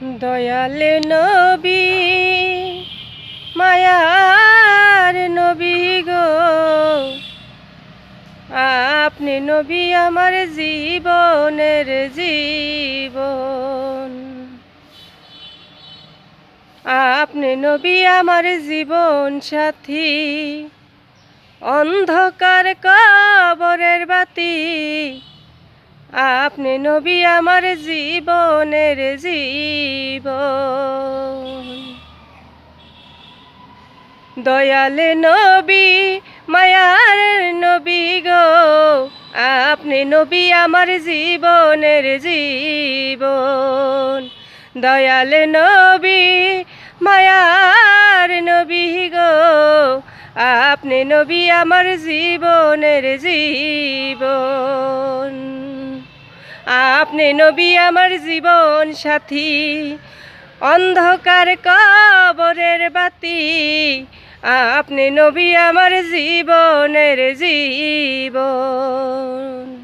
দয়ালে নবী মায়ার নবী গো, আপনি নবী আমার জীবনের জীবন। আপনি নবী আমার জীবন সাথী, অন্ধকার কবরের বাতি। আপনি নবী আমার জীবনের জীবন। দয়ালে নবী মায়ার নবী গো, আপনি নবী আমার জীবনের জীবন। দয়ালে নবী মায়ার নবী গো, আপনি নবী আমার জীবনের জীবন। আপনি নবী আমার জীবন সাথী, অন্ধকার কবরের বাতি। আপনি নবী আমার জীবনের জীবন।